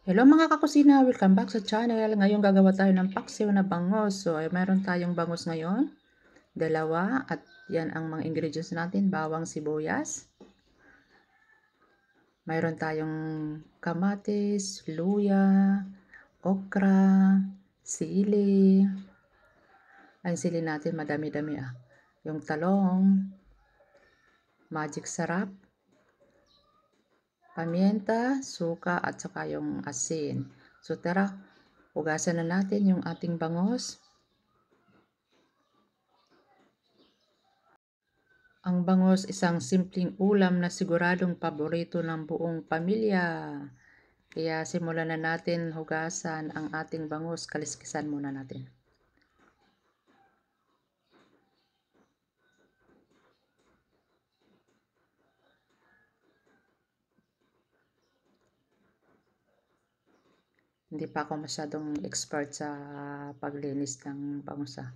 Hello mga kakusina, welcome back sa channel. Ngayon gagawa tayo ng paksiw na bangos. So, mayroon tayong bangos ngayon, dalawa, at yan ang mga ingredients natin, bawang, sibuyas. Mayroon tayong kamatis, luya, okra, sili. Ang sili natin madami-dami ah. Yung talong, magic sarap, pamienta, suka, at saka yung asin. So tara, hugasan na natin yung ating bangos. Ang bangos, isang simpleng ulam na siguradong paborito ng buong pamilya. Kaya simulan na natin hugasan ang ating bangos. Kaliskisan muna natin. Hindi pa ako masyadong expert sa paglinis ng bangus ah.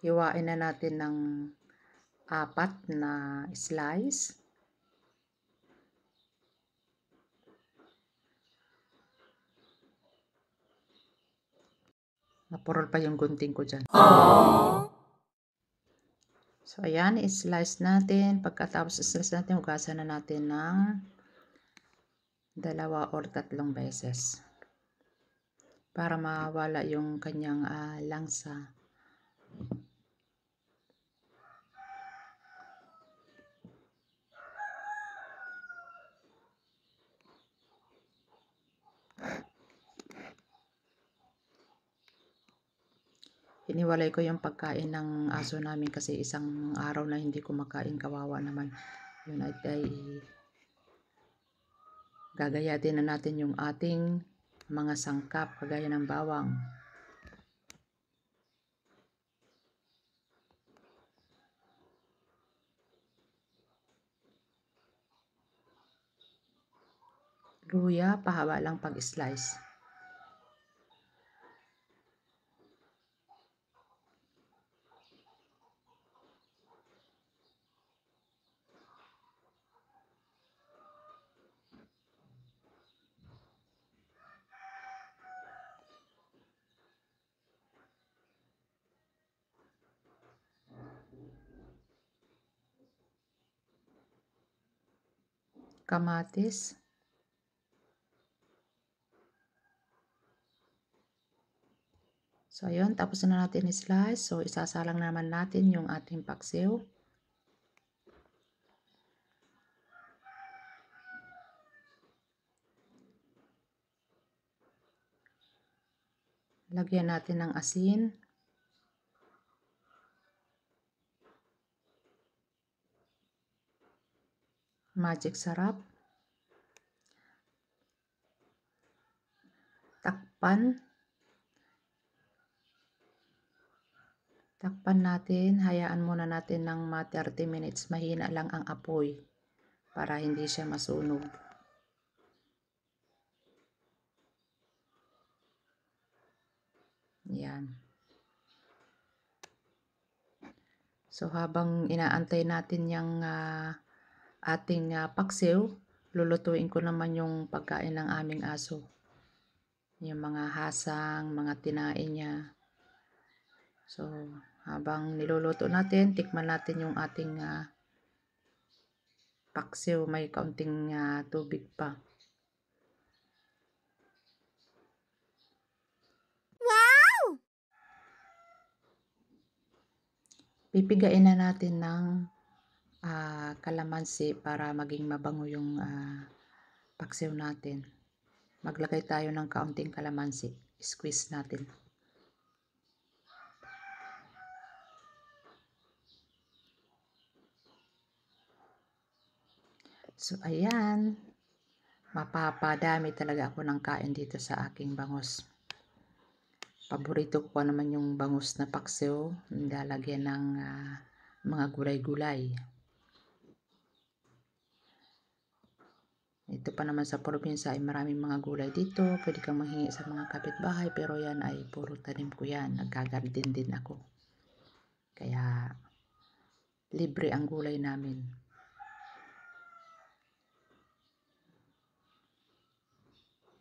Hiwain na natin ng 4 na slice. Napurol pa yung gunting ko dyan. So, ayan, i-slice natin. Pagkatapos i-slice natin, hugasan na natin ng 2 or 3 beses. Para mawala yung kanyang langsa. Hiniwalay ko yung pagkain ng aso namin kasi isang araw na hindi kumakain, kawawa naman. Yun ay gagayatin na natin yung ating mga sangkap kagaya ng bawang. Luya, pahaba lang pag-slice. Kamatis. So, ayun, tapos na natin i-slice. So, isasalang naman natin yung ating paksiw. Lagyan natin ng asin. Magic sarap. Takpan. Takpan natin. Hayaan muna natin ng 30 minutes. Mahina lang ang apoy para hindi siya masunog. Yan. So, habang inaantay natin yung ating paksiw, lulutuin ko naman yung pagkain ng aming aso. Yung mga hasang, mga tinain niya. So, habang niluluto natin, tikman natin yung ating paksiw. May kaunting tubig pa. Wow! Pipigain na natin ng kalamansi para maging mabango yung paksiw natin. Maglagay tayo ng kaunting kalamansi. Squeeze natin. So, ayan. Mapapadami talaga ako ng kain dito sa aking bangos. Paborito ko naman yung bangus na paksiw. Nilalagyan ng mga gulay-gulay. Ito pa naman sa probinsya ay maraming mga gulay dito. Pwede kang manghingi sa mga kapitbahay, pero yan ay puro tanim ko yan. Naggagarden din ako. Kaya libre ang gulay namin.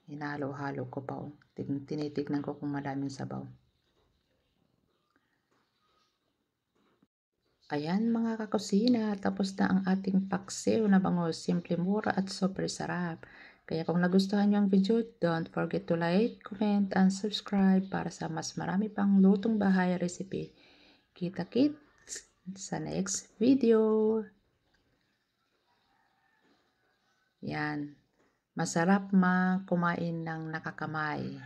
Hinalo-halo ko pa. Tinitignan ko kung maraming sabaw. Ayan mga kakusina, tapos na ang ating paksiw na bangus. Simple, mura at super sarap. Kaya kung nagustuhan niyo ang video, don't forget to like, comment, and subscribe para sa mas marami pang lutong bahay recipe. Kita-kits sa next video. Yan. Masarap kumain ng nakakamay.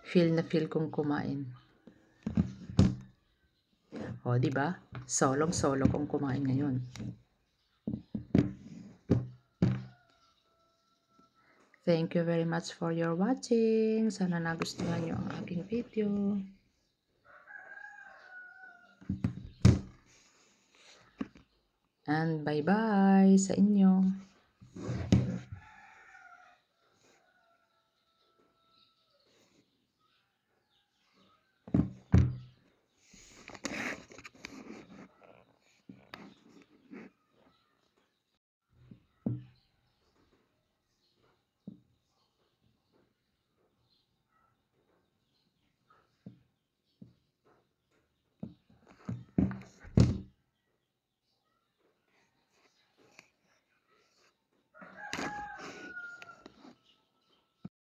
Feel na feel kong kumain. O, di ba? Solong-solo kong kumain ngayon. Thank you very much for your watching. Sana nagustuhan nyo ang aking video. And bye-bye sa inyo.